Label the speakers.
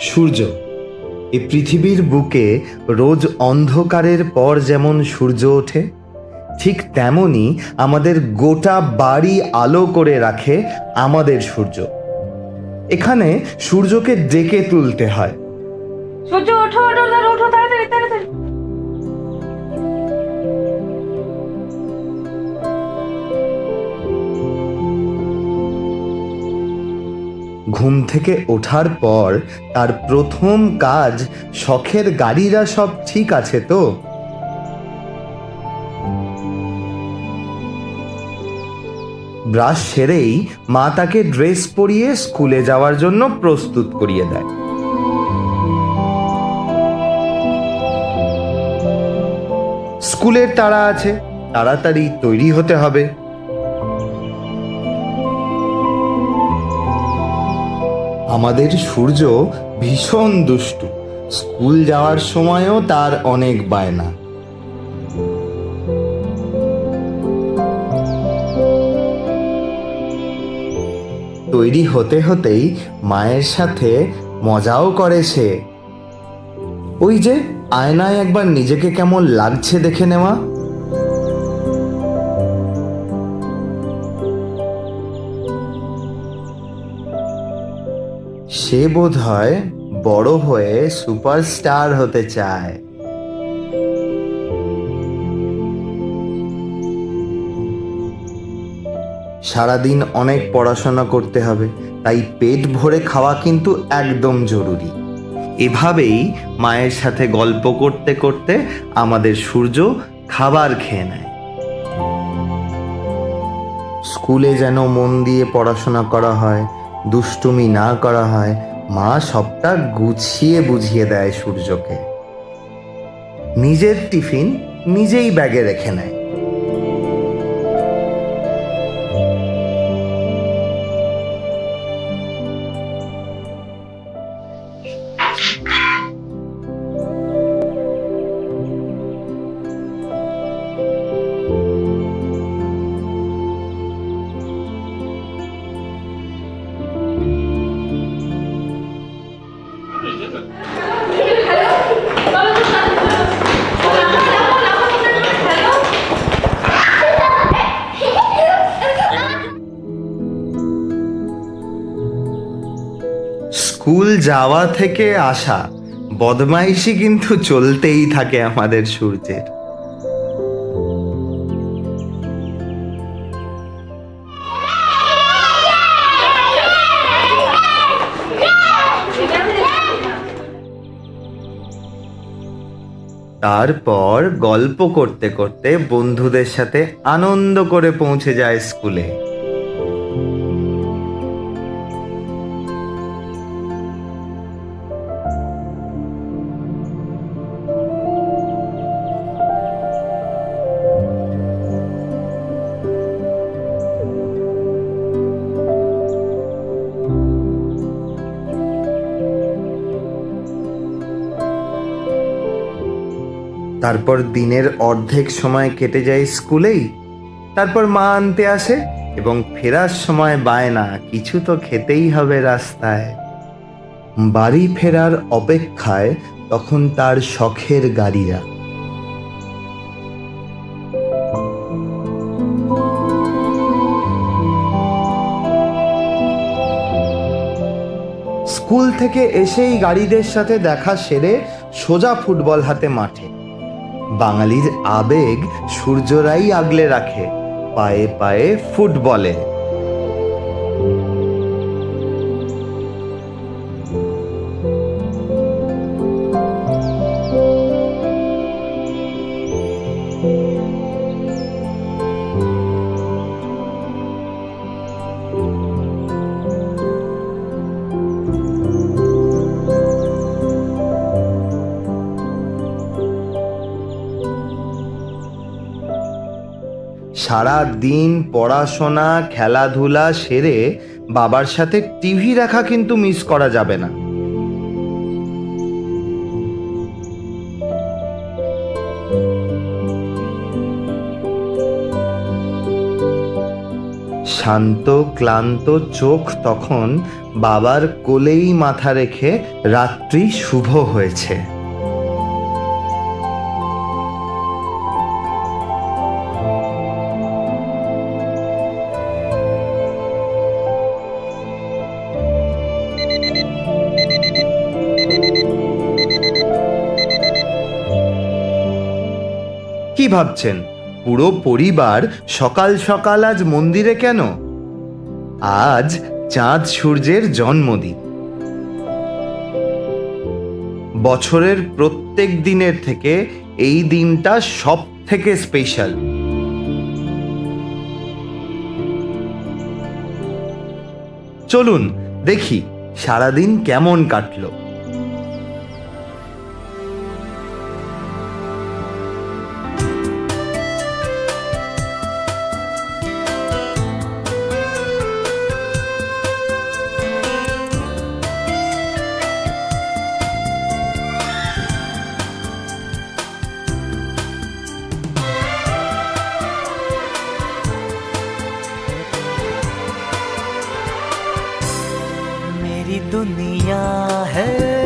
Speaker 1: সূর্য এই পৃথিবীর বুকে রোজ অন্ধকারের পর যেমন সূর্য ওঠে, ঠিক তেমনি আমাদের গোটা বাড়ি আলো করে রাখে আমাদের সূর্য। এখানে সূর্যকে ডেকে তুলতে হয়।
Speaker 2: সূর্য ওঠো ওঠো ওঠো, তাড়াতাড়ি তাড়াতাড়ি।
Speaker 1: ঘুম থেকে ওঠার পর তার প্রথম কাজ শখের গাড়িরা সব ঠিক আছে তো। ব্রাশ সেরেই মা তাকে ড্রেস পরিয়ে স্কুলে যাওয়ার জন্য প্রস্তুত করিয়ে দেয়। স্কুলের তাড়া আছে, তাড়াতাড়ি তৈরি হতে হবে। আমাদের সূর্য ভীষণ দুষ্টু, স্কুল যাওয়ার সময়ও তার অনেক বায়না। তৈরি হতে হতেই মায়ের সাথে মজাও করে সে। ওই যে আয়নায় একবার নিজেকে কেমন লাগছে দেখে নেওয়া। সে বোধহয় বড় হয়ে সুপারস্টার হতে চায়। সারাদিন অনেক পড়াশোনা করতে হবে, তাই পেট ভরে খাওয়া কিন্তু একদম জরুরি। এভাবেই মায়ের সাথে গল্প করতে করতে আমাদের সূর্য খাবার খেয়ে নেয়। স্কুলে যেন মন দিয়ে পড়াশোনা করা হয়, দুষ্টুমি না করা হয়, মা সবটা গুছিয়ে বুঝিয়ে দেয় সূর্যকে। নিজের টিফিন নিজেই ব্যাগে রেখে নেয়। স্কুল যাওয়া থেকে আসা বদমাইশি কিন্তু চলতেই থাকে আমাদের সূর্যের। তারপর গল্প করতে করতে বন্ধুদের সাথে আনন্দ করে পৌঁছে যায় স্কুলে। তারপর দিনের অর্ধেক সময় কেটে যায় স্কুলেই। তারপর মা আনতে আসে এবং ফেরার সময় বায়না, কিছু তো খেতেই হবে রাস্তায়। বাড়ি ফেরার অপেক্ষায় তখন তার শখের গাড়িরা। স্কুল থেকে এসেই গাড়িদের সাথে দেখা সেরে সোজা ফুটবল হাতে মাঠে। বাঙালির আবেগ সূর্যরাই আগলে রাখে পায়ে পায়ে ফুটবলে। সারা দিন পড়াশোনা খেলাধুলা সেরে বাবার সাথে টিভি দেখা কিন্তু মিস করা যাবে না। শান্ত ক্লান্ত চোখ তখন বাবার কোলেই মাথা রেখে রাত্রি শুভ হয়েছে। কি ভাবছেন পুরো পরিবার সকাল সকাল আজ মন্দিরে কেন? আজ চাঁদ সূর্যের জন্মদিন। বছরের প্রত্যেক দিনের থেকে এই দিনটা সব থেকে স্পেশাল। চলুন দেখি সারাদিন কেমন কাটলো।
Speaker 3: मेरी दुनिया है